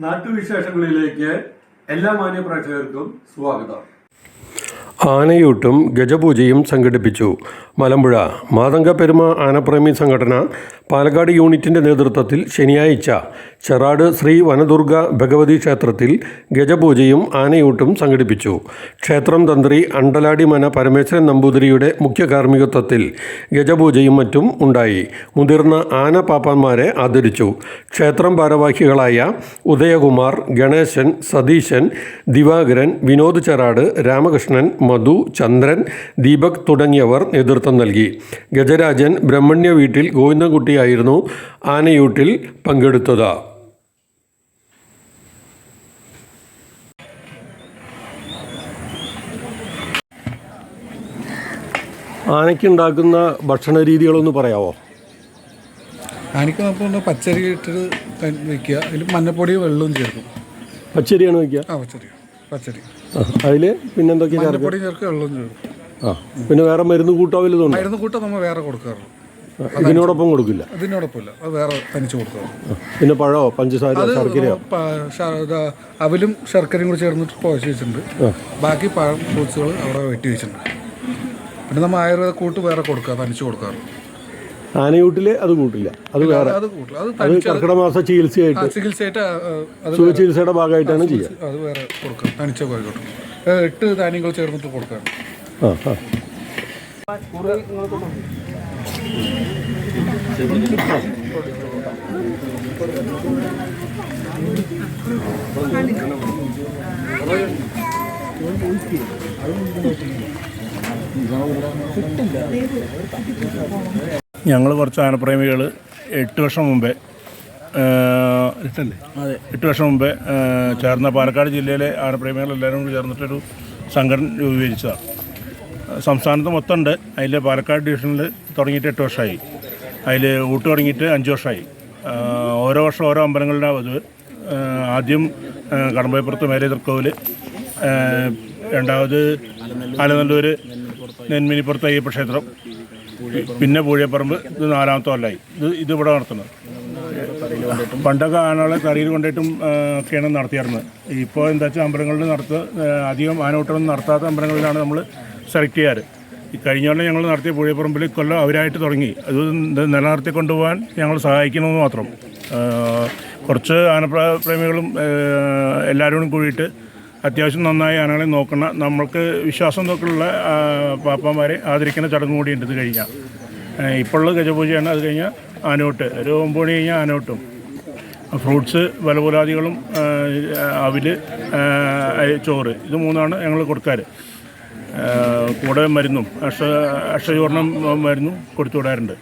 നാട്ടുവിശേഷങ്ങളിലേക്ക് എല്ലാ മാന്യ പ്രേക്ഷകർക്കും സ്വാഗതം. ആനയൂട്ടും ഗജപൂജയും സംഘടിപ്പിച്ചു. മലമ്പുഴ മാതംഗപ്പെരുമ ആനപ്രേമി സംഘടന പാലക്കാട് യൂണിറ്റിൻ്റെ നേതൃത്വത്തിൽ ശനിയാഴ്ച ചെറാട് ശ്രീ വനദുർഗ ഭഗവതി ക്ഷേത്രത്തിൽ ഗജപൂജയും ആനയൂട്ടും സംഘടിപ്പിച്ചു. ക്ഷേത്രം തന്ത്രി അണ്ടലാടി മന പരമേശ്വരൻ നമ്പൂതിരിയുടെ മുഖ്യ കാർമ്മികത്വത്തിൽ ഗജപൂജയും മറ്റും ഉണ്ടായി. മുതിർന്ന ആന പാപ്പാന്മാരെ ആദരിച്ചു. ക്ഷേത്രം ഭാരവാഹികളായ ഉദയകുമാർ, ഗണേശൻ, സതീശൻ, ദിവാകരൻ, വിനോദ് ചെറാട്, രാമകൃഷ്ണൻ, മധു, ചന്ദ്രൻ, ദീപക് തുടങ്ങിയവർ നേതൃത്വം നൽകി. ഗജരാജൻ ബ്രഹ്മണ്യ വീട്ടിൽ ഗോവിന്ദൻകുട്ടിയായിരുന്നു ആനയൂട്ടിൽ പങ്കെടുത്തത്. ആനയ്ക്കുണ്ടാക്കുന്ന ഭക്ഷണ രീതികളൊന്ന് പറയാമോ? ആനയ്ക്ക് നമുക്ക് പച്ചരി ഇട്ടിട്ട് വയ്ക്കുക, അതിൽ മഞ്ഞപ്പൊടി വെള്ളവും ചേർക്കും. പച്ചരിയാണ് വയ്ക്കുക? ആ പച്ചരി. അതിൽ പിന്നെ എന്തൊക്കെയാണ്? മഞ്ഞപ്പൊടി ചേർക്കുക, വെള്ളവും ചേർക്കും. പിന്നെ വേറെ മരുന്ന് കൂട്ടാവില്ലതുകൊണ്ട്? മരുന്ന് കൂട്ടം നമ്മൾ വേറെ കൊടുക്കാറുള്ളൂ. ഇതിനോടൊപ്പം കൊടുക്കില്ല? ഇതിനോടൊപ്പമില്ല, അത് വേറെ തനിച്ച് കൊടുക്കാറുള്ളൂ. പിന്നെ പഴമോ പഞ്ചസാര ശർക്കരയോ? അവലും ശർക്കരയും കൂടി ചേർന്നിട്ട് കുഴച്ച് വെച്ചിട്ടുണ്ട്. ബാക്കി പഴം ഫ്രൂട്ട്സുകൾ അവിടെ വെട്ടി വെച്ചിട്ടുണ്ട്. പിന്നെ നമ്മൾ ആയുർവേദ കൂട്ട് വേറെ കൊടുക്കുക, തനിച്ച് കൊടുക്കാറുള്ളൂ. ആനയൂട്ടിൽ അത് കൂട്ടില്ല? അത് വേറെ, അത് കർക്കിടക മാസ ചികിത്സയായിട്ട് സുഖചികിത്സയുടെ ഭാഗമായിട്ടാണ് ചെയ്യുക. അത് വേറെ കൊടുക്കാം, തനിച്ച കോഴിക്കോട്ടും 8 ധാന്യങ്ങൾ ചേർന്നിട്ട് കൊടുക്കാം. ഞങ്ങൾ കുറച്ച് ആനപ്രേമികൾ 8 വർഷം മുമ്പേ ചേർന്ന പാലക്കാട് ജില്ലയിലെ ആനപ്രേമികൾ എല്ലാവരും കൂടി ചേർന്നിട്ടൊരു സംഘടന രൂപീകരിച്ചതാണ്. സംസ്ഥാനത്ത് മൊത്തമുണ്ട്. അതിൽ പാലക്കാട് ഡിവിഷനിൽ തുടങ്ങിയിട്ട് 8 വർഷമായി. അതിൽ ഊട്ട് തുടങ്ങിയിട്ട് 5 വർഷമായി. ഓരോ വർഷം ഓരോ അമ്പലങ്ങളിലാണ് പതിവ്. ആദ്യം കടമ്പയപ്പുറത്ത് മേലെതിർക്കോവിൽ, രണ്ടാമത് ആലനല്ലൂർ നെന്മിനിപ്പുറത്ത് അയ്യപ്പ ക്ഷേത്രം, പിന്നെ പൂഴിയപ്പറമ്പ്. ഇത് 4ാമത്തെ കൊല്ലമായി ഇതിവിടെ നടത്തുന്നത്. പണ്ടൊക്കെ ആനകളെ തറിയിൽ കൊണ്ടിട്ടും ഒക്കെയാണ് നടത്തിയിരുന്നത്. ഇപ്പോൾ എന്താ വെച്ചാൽ അമ്പലങ്ങളിൽ അധികം ആനയൂട്ടം നടത്താത്ത അമ്പലങ്ങളിലാണ് നമ്മൾ സെലക്ട് ചെയ്യാറ്. ഈ കഴിഞ്ഞ കൊല്ലം ഞങ്ങൾ നടത്തിയ പൂഴിയപ്പറമ്പിൽ കൊല്ലം അവരായിട്ട് തുടങ്ങി. അത് നിലനിർത്തി കൊണ്ടുപോകാൻ ഞങ്ങൾ സഹായിക്കണമെന്ന് മാത്രം. കുറച്ച് ആനപ്രേമികളും എല്ലാവരും കൂടിയിട്ട് അത്യാവശ്യം നന്നായി ആനകളെ നോക്കുന്ന, നമ്മൾക്ക് വിശ്വാസം നോക്കിയുള്ള പാപ്പാന്മാരെ ആദരിക്കുന്ന ചടങ്ങ് കൂടിയുണ്ട്. ഇത് കഴിഞ്ഞാൽ ഇപ്പോഴുള്ള ഗജപൂജയാണ്. അത് കഴിഞ്ഞാൽ ആനയൂട്ട്, ഒരു 9 മണി കഴിഞ്ഞാൽ ആനയൂട്ടും. ഫ്രൂട്ട്സ്, ബലപുലാദികളും അവില്, ചോറ്, ഇത് 3ആണ് ഞങ്ങൾ കൊടുക്കാറ്. കൂടെ മരുന്നും അഷ്ടചൂർണം മരുന്നും കൊടുത്തു വിടാറുണ്ട്.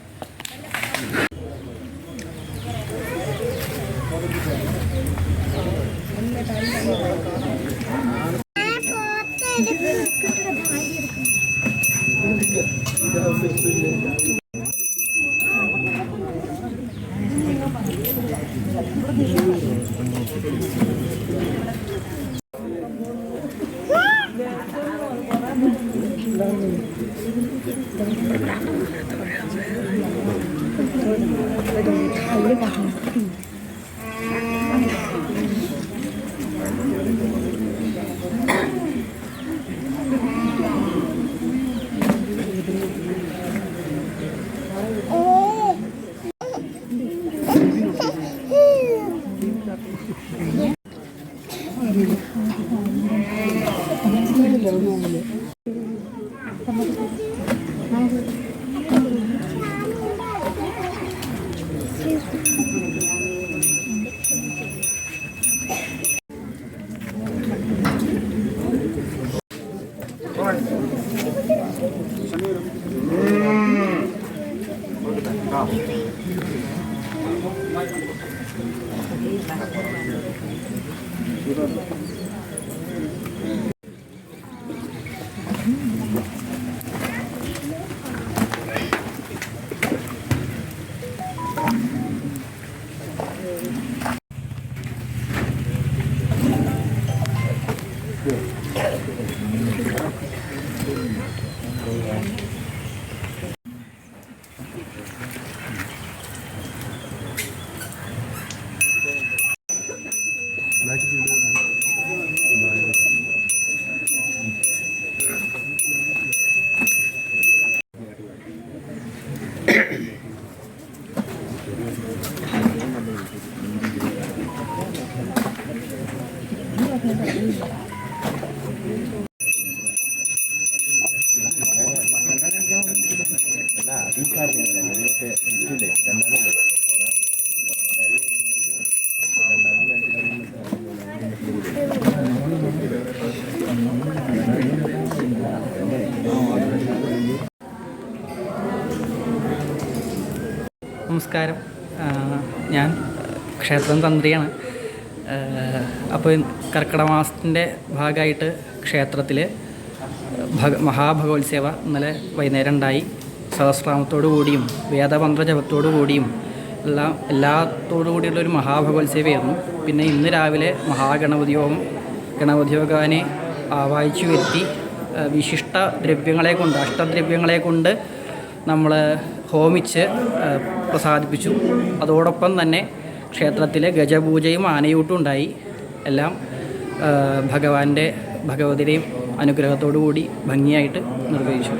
നമസ്കാരം. ഞാൻ ക്ഷേത്രം തന്ത്രിയാണ്. അപ്പോൾ കർക്കിടക മാസത്തിൻ്റെ ഭാഗമായിട്ട് ക്ഷേത്രത്തിൽ മഹാഭഗവത്സേവ ഇന്നലെ വൈകുന്നേരം ഉണ്ടായി. സഹസ്രാമത്തോടു കൂടിയും വേദമന്ത്ര ജപത്തോടു കൂടിയും എല്ലാത്തോടു കൂടിയുള്ളൊരു മഹാഭഗവത്സേവയായിരുന്നു. പിന്നെ ഇന്ന് രാവിലെ ഗണപതി യോഗാനെ ആവാഹിച്ചു വരുത്തി വിശിഷ്ട ദ്രവ്യങ്ങളെ കൊണ്ട് അഷ്ടദ്രവ്യങ്ങളെ കൊണ്ട് നമ്മൾ ഹോമിച്ച് പ്രസാദിപ്പിച്ചു. അതോടൊപ്പം തന്നെ ക്ഷേത്രത്തിൽ ഗജപൂജയും ആനയൂട്ടും ഉണ്ടായി. എല്ലാം ഭഗവതിയുടെയും അനുഗ്രഹത്തോടു കൂടി ഭംഗിയായിട്ട് നിർവഹിച്ചു.